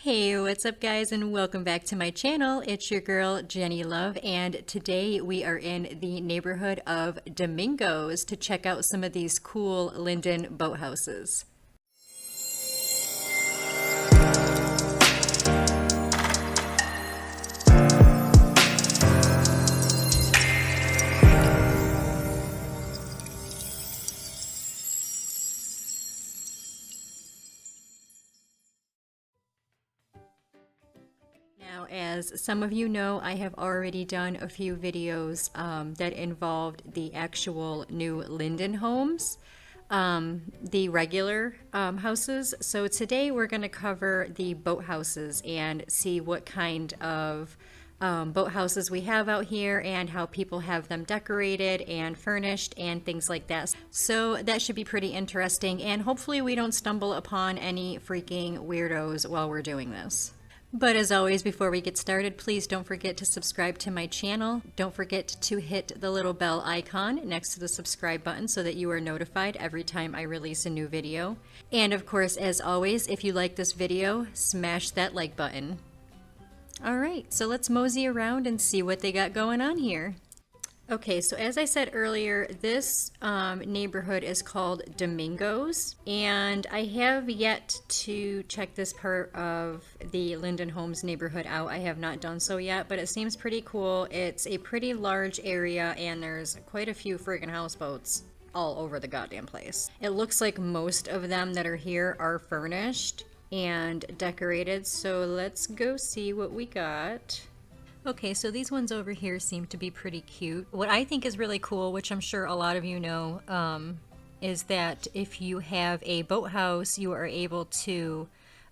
Hey, what's up guys, and welcome back to my channel. It's your girl Jenny Love, and today we are in the neighborhood of Domingos to check out some of these cool Linden boathouses. Now, as some of you know, I have already done a few videos that involved the actual new Linden homes, the regular houses. So today we're going to cover the boathouses and see what kind of boathouses we have out here and how people have them decorated and furnished and things like that. So that should be pretty interesting, and hopefully we don't stumble upon any freaking weirdos while we're doing this. But as always, before we get started, please don't forget to subscribe to my channel. Don't forget to hit the little bell icon next to the subscribe button so that you are notified every time I release a new video. And of course, as always, if you like this video, smash that like button. All right, so let's mosey around and see what they got going on here. Okay, so as I said earlier, this neighborhood is called Domingos, and I have yet to check this part of the Linden Homes neighborhood out. I have not done so yet, but it seems pretty cool. It's a pretty large area, and there's quite a few friggin' houseboats all over the goddamn place. It looks like most of them that are here are furnished and decorated, so let's go see what we got. Okay, so these ones over here seem to be pretty cute. What I think is really cool, which I'm sure a lot of you know, is that if you have a boathouse, you are able to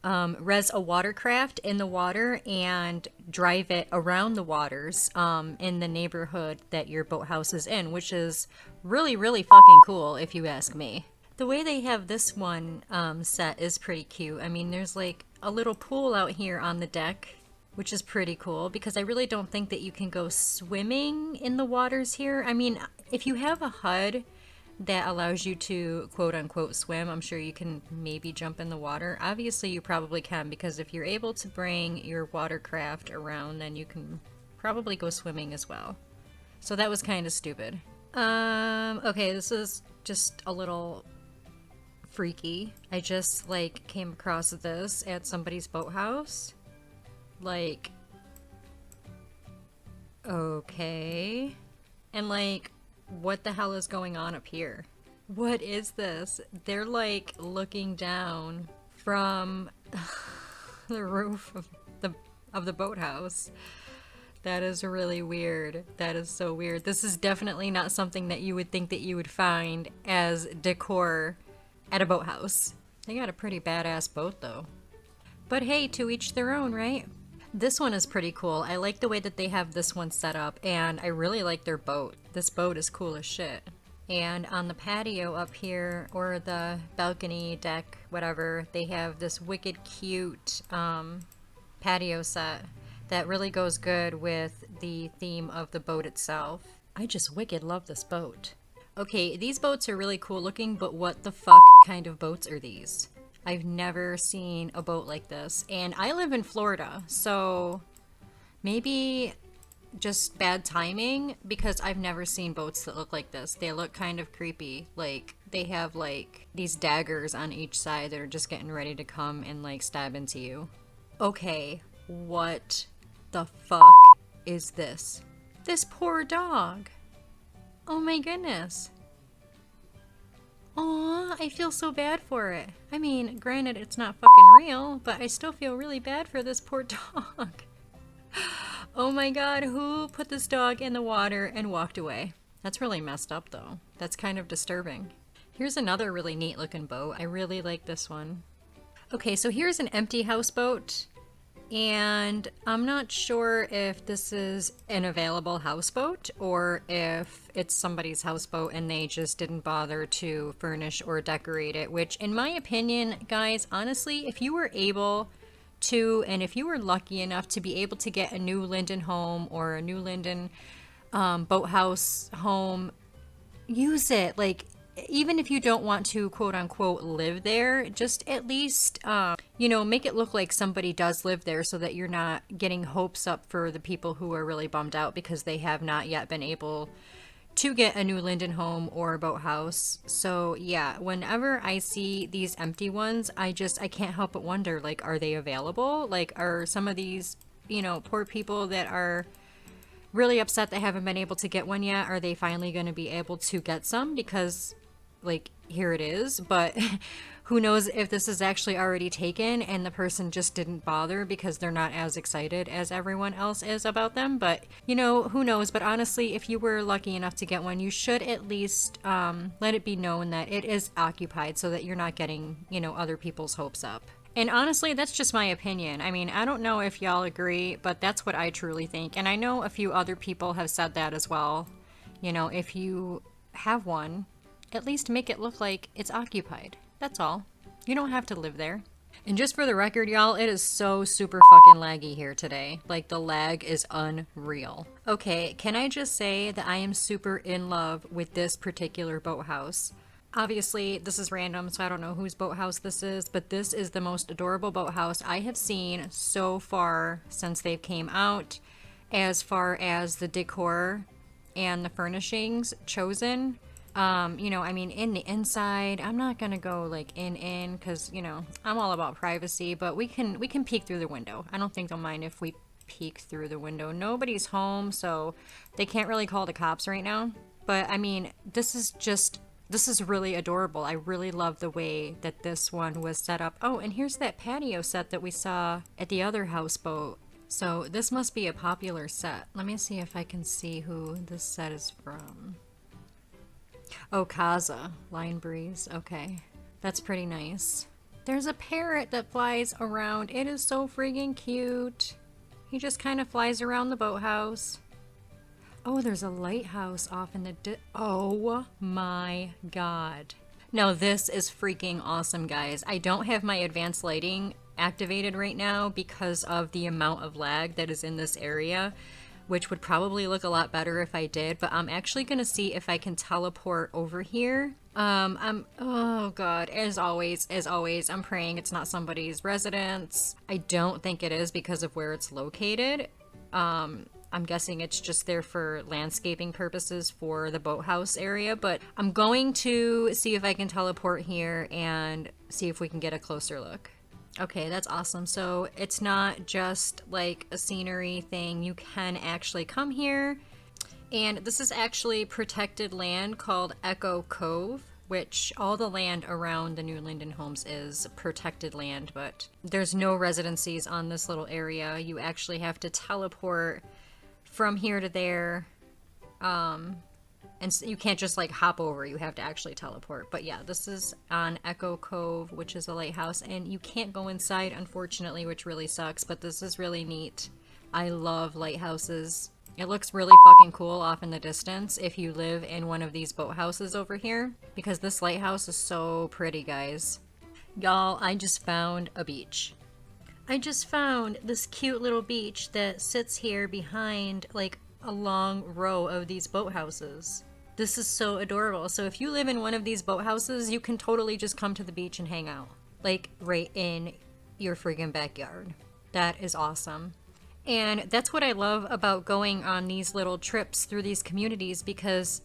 res a watercraft in the water and drive it around the waters in the neighborhood that your boathouse is in, which is really, really fucking cool if you ask me. The way they have this one set is pretty cute. I mean, there's like a little pool out here on the deck, which is pretty cool because I really don't think that you can go swimming in the waters here. I mean, if you have a HUD that allows you to quote unquote swim, I'm sure you can maybe jump in the water. Obviously you probably can, because if you're able to bring your watercraft around, then you can probably go swimming as well. So that was kind of stupid. Okay, this is just a little freaky. I just like came across this at somebody's boathouse. Like, okay. And like, what the hell is going on up here? What is this? They're like looking down from the roof of the boathouse. That is really weird. That is so weird. This is definitely not something that you would think that you would find as decor at a boathouse. They got a pretty badass boat though. But hey, to each their own, right? This one is pretty cool. I like the way that they have this one set up, and I really like their boat. This boat is cool as shit. And on the patio up here, or the balcony deck, whatever, they have this wicked cute patio set that really goes good with the theme of the boat itself. I just wicked love this boat. Okay, these boats are really cool looking, but what the fuck kind of boats are these? I've never seen a boat like this, and I live in Florida, so maybe just bad timing, because I've never seen boats that look like this. They look kind of creepy. Like, they have like these daggers on each side that are just getting ready to come and like stab into you. Okay, what the fuck is this? This poor dog. Oh my goodness. Aw, I feel so bad for it. I mean, granted, it's not fucking real, but I still feel really bad for this poor dog. Oh my god, who put this dog in the water and walked away? That's really messed up though. That's kind of disturbing. Here's another really neat looking boat. I really like this one. Okay, so here's an empty houseboat, and I'm not sure if this is an available houseboat or if it's somebody's houseboat and they just didn't bother to furnish or decorate it, which in my opinion, guys, honestly, if you were able to, and if you were lucky enough to be able to get a new Linden home or a new Linden boathouse home, use it. Like, even if you don't want to quote unquote live there, just at least, you know, make it look like somebody does live there so that you're not getting hopes up for the people who are really bummed out because they have not yet been able to get a new Linden home or boathouse. So yeah, whenever I see these empty ones, I can't help but wonder, like, are they available? Like, are some of these, you know, poor people that are really upset they haven't been able to get one yet, are they finally going to be able to get some? Because, like, here it is, but who knows if this is actually already taken and the person just didn't bother because they're not as excited as everyone else is about them. But, you know, who knows? But honestly, if you were lucky enough to get one, you should at least let it be known that it is occupied so that you're not getting, you know, other people's hopes up. And honestly, that's just my opinion. I mean, I don't know if y'all agree, but that's what I truly think. And I know a few other people have said that as well. You know, if you have one, at least make it look like it's occupied. That's all. You don't have to live there. And just for the record, y'all, it is so super fucking laggy here today. Like, the lag is unreal. Okay, can I just say that I am super in love with this particular boathouse? Obviously, this is random, so I don't know whose boathouse this is, but this is the most adorable boathouse I have seen so far since they came out, as far as the decor and the furnishings chosen. You know, I mean, in the inside, I'm not gonna go like in because, you know, I'm all about privacy, but we can peek through the window. I don't think they'll mind if we peek through the window. Nobody's home, so they can't really call the cops right now. But I mean, this is really adorable. I really love the way that this one was set up. Oh, and here's that patio set that we saw at the other houseboat. So this must be a popular set. Let me see if I can see who this set is from. Oh, Kaza, Line Breeze. Okay, that's pretty nice. There's a parrot that flies around. It is so freaking cute. He just kind of flies around the boathouse. Oh, there's a lighthouse off in the oh my god. Now this is freaking awesome, guys. I don't have my advanced lighting activated right now because of the amount of lag that is in this area, which would probably look a lot better if I did, but I'm actually gonna see if I can teleport over here. Oh god, as always, I'm praying it's not somebody's residence. I don't think it is because of where it's located. I'm guessing it's just there for landscaping purposes for the boathouse area, but I'm going to see if I can teleport here and see if we can get a closer look. Okay, that's awesome. So it's not just like a scenery thing. You can actually come here, and this is actually protected land called Echo Cove, which all the land around the new Linden homes is protected land, but there's no residencies on this little area. You actually have to teleport from here to there, and so you can't just like hop over, you have to actually teleport. But yeah, this is on Echo Cove, which is a lighthouse, and you can't go inside, unfortunately, which really sucks, but this is really neat. I love lighthouses. It looks really fucking cool off in the distance if you live in one of these boathouses over here, because this lighthouse is so pretty, guys. Y'all, I just found a beach. I just found this cute little beach that sits here behind like a long row of these boathouses. This is so adorable. So if you live in one of these boathouses, you can totally just come to the beach and hang out, like right in your friggin' backyard. That is awesome. And that's what I love about going on these little trips through these communities, because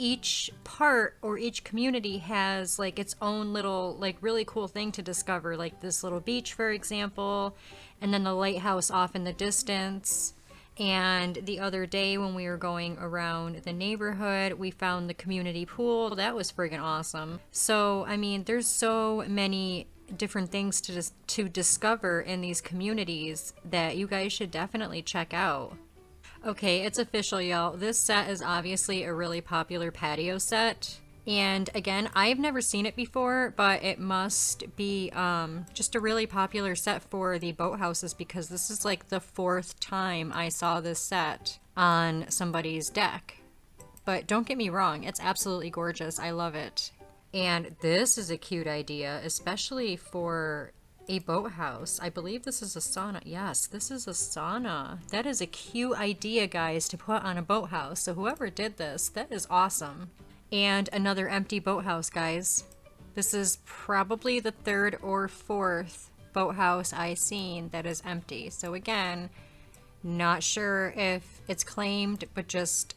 each part or each community has like its own little like really cool thing to discover, like this little beach, for example, and then the lighthouse off in the distance. And the other day when we were going around the neighborhood, we found the community pool. That was friggin' awesome. So I mean, there's so many different things to discover in these communities that you guys should definitely check out. Okay, it's official, y'all. This set is obviously a really popular patio set. And again, I've never seen it before, but it must be just a really popular set for the boathouses, because this is like the 4th time I saw this set on somebody's deck. But don't get me wrong, it's absolutely gorgeous. I love it. And this is a cute idea, especially for a boathouse. I believe this is a sauna. Yes, this is a sauna. That is a cute idea, guys, to put on a boathouse. So whoever did this, that is awesome. And another empty boathouse, guys. This is probably the third or fourth boathouse I've seen that is empty. So again, not sure if it's claimed, but just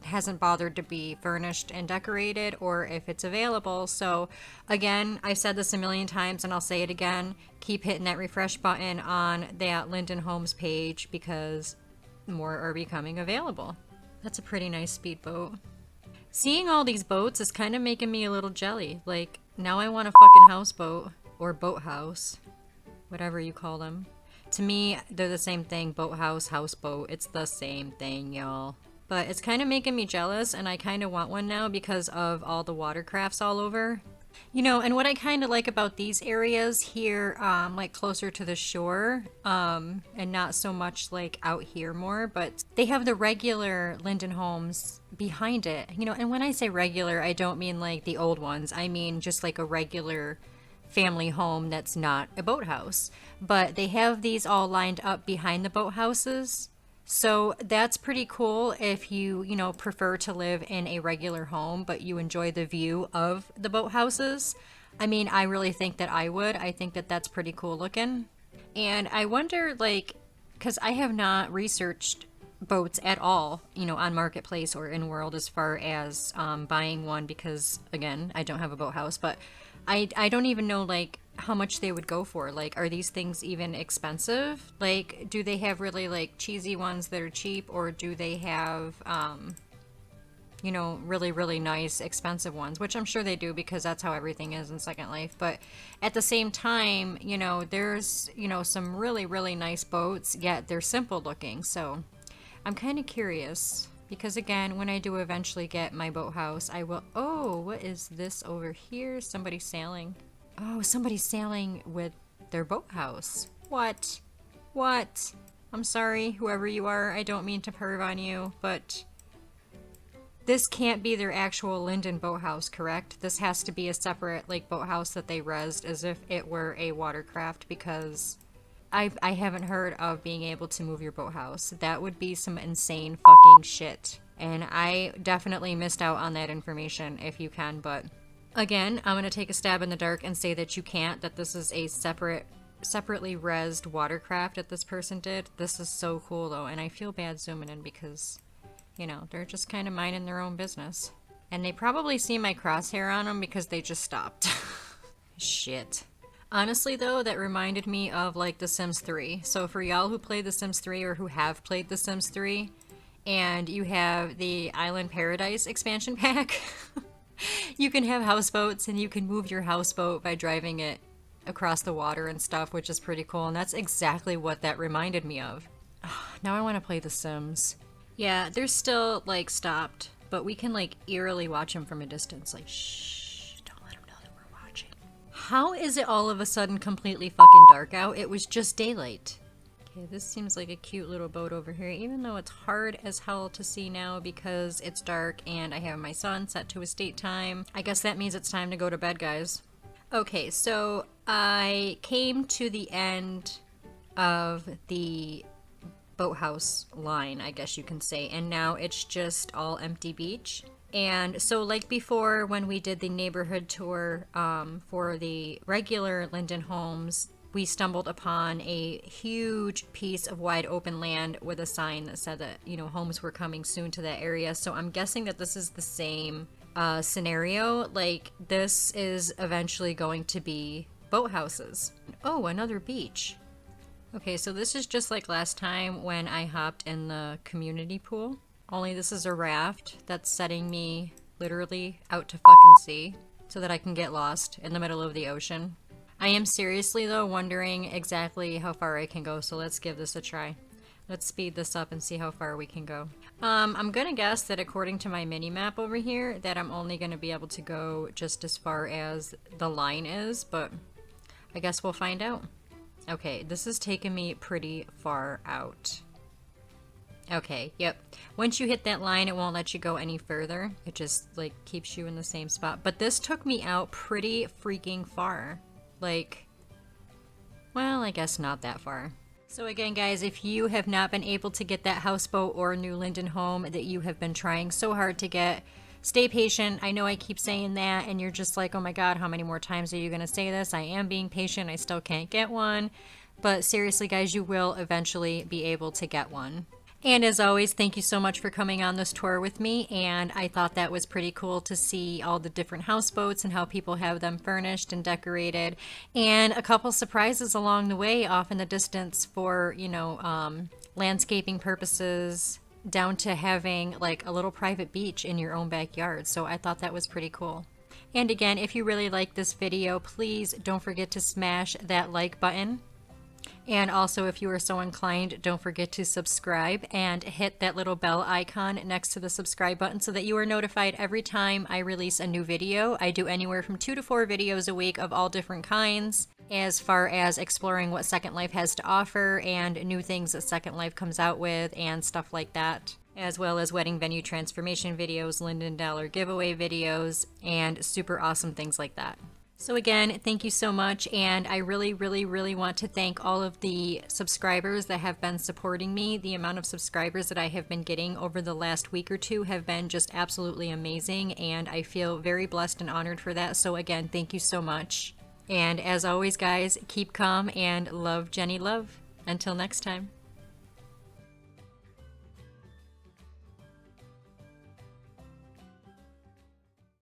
hasn't bothered to be furnished and decorated, or if it's available. So again, I've said this a million times and I'll say it again, keep hitting that refresh button on that Linden Homes page because more are becoming available. That's a pretty nice speedboat. Seeing all these boats is kind of making me a little jelly. Like, now I want a fucking houseboat or boathouse, whatever you call them. To me, they're the same thing. Boathouse, houseboat, it's the same thing, y'all. But it's kind of making me jealous, and I kind of want one now because of all the watercrafts all over. You know, and what I kind of like about these areas here, like closer to the shore, and not so much like out here more, but they have the regular Linden Homes behind it. You know, and when I say regular, I don't mean like the old ones. I mean just like a regular family home that's not a boathouse. But they have these all lined up behind the boathouses. So that's pretty cool if you know, prefer to live in a regular home, but you enjoy the view of the boathouses. I mean, I really think that I would. I think that that's pretty cool looking. And I wonder, like, because I have not researched boats at all, you know, on Marketplace or in World as far as buying one because, again, I don't have a boathouse, but I don't even know, like, how much they would go for. Like, are these things even expensive? Like, do they have really like cheesy ones that are cheap, or do they have you know, really, really nice expensive ones, which I'm sure they do because that's how everything is in Second Life. But at the same time, you know, there's, you know, some really, really nice boats, yet they're simple looking. So I'm kind of curious because, again, when I do eventually get my boathouse, I will. Oh, what is this over here? Somebody sailing. Oh, somebody's sailing with their boathouse. What? What? I'm sorry, whoever you are. I don't mean to perv on you, but this can't be their actual Linden boathouse, correct? This has to be a separate, like, boathouse that they rezzed as if it were a watercraft, because I haven't heard of being able to move your boathouse. That would be some insane fucking shit. And I definitely missed out on that information if you can, but again, I'm going to take a stab in the dark and say that you can't, that this is a separately rezzed watercraft that this person did. This is so cool, though, and I feel bad zooming in because, you know, they're just kind of minding their own business. And they probably see my crosshair on them because they just stopped. Shit. Honestly, though, that reminded me of, like, The Sims 3. So for y'all who play The Sims 3 or who have played The Sims 3, and you have the Island Paradise expansion pack... You can have houseboats and you can move your houseboat by driving it across the water and stuff, which is pretty cool. And that's exactly what that reminded me of. Now I want to play The Sims. Yeah, they're still, like, stopped, but we can, like, eerily watch them from a distance. Like, shh, don't let them know that we're watching. How is it all of a sudden completely fucking dark out? It was just daylight. Okay, this seems like a cute little boat over here, even though it's hard as hell to see now because it's dark and I have my son set to his state time. I guess that means it's time to go to bed, guys. Okay, so I came to the end of the boathouse line, I guess you can say, and now it's just all empty beach. And so, like before, when we did the neighborhood tour for the regular Linden Homes, we stumbled upon a huge piece of wide open land with a sign that said that, you know, homes were coming soon to that area. So I'm guessing that this is the same scenario. Like, this is eventually going to be boathouses. Oh, another beach. Okay, so this is just like last time when I hopped in the community pool. Only this is a raft that's setting me literally out to fucking sea so that I can get lost in the middle of the ocean. I am seriously, though, wondering exactly how far I can go, so let's give this a try. Let's speed this up and see how far we can go. I'm gonna guess that according to my mini-map over here, that I'm only gonna be able to go just as far as the line is, but I guess we'll find out. Okay, this is taking me pretty far out. Okay, yep. Once you hit that line, it won't let you go any further. It just, like, keeps you in the same spot. But this took me out pretty freaking far. Like, well, I guess not that far. So again, guys, if you have not been able to get that houseboat or new Linden home that you have been trying so hard to get, stay patient. I know I keep saying that, and you're just like, oh my God, how many more times are you going to say this? I am being patient. I still can't get one. But seriously, guys, you will eventually be able to get one. And as always, thank you so much for coming on this tour with me. And I thought that was pretty cool to see all the different houseboats and how people have them furnished and decorated. And a couple surprises along the way off in the distance for, landscaping purposes, down to having like a little private beach in your own backyard. So I thought that was pretty cool. And again, if you really like this video, please don't forget to smash that like button. And also, if you are so inclined, don't forget to subscribe and hit that little bell icon next to the subscribe button so that you are notified every time I release a new video. I do anywhere from 2 to 4 videos a week of all different kinds, as far as exploring what Second Life has to offer and new things that Second Life comes out with and stuff like that, as well as wedding venue transformation videos, Linden Dollar giveaway videos, and super awesome things like that. So again, thank you so much, and I really, really, really want to thank all of the subscribers that have been supporting me. The amount of subscribers that I have been getting over the last week or two have been just absolutely amazing, and I feel very blessed and honored for that. So again, thank you so much. And as always, guys, keep calm and love Jenny Love. Until next time.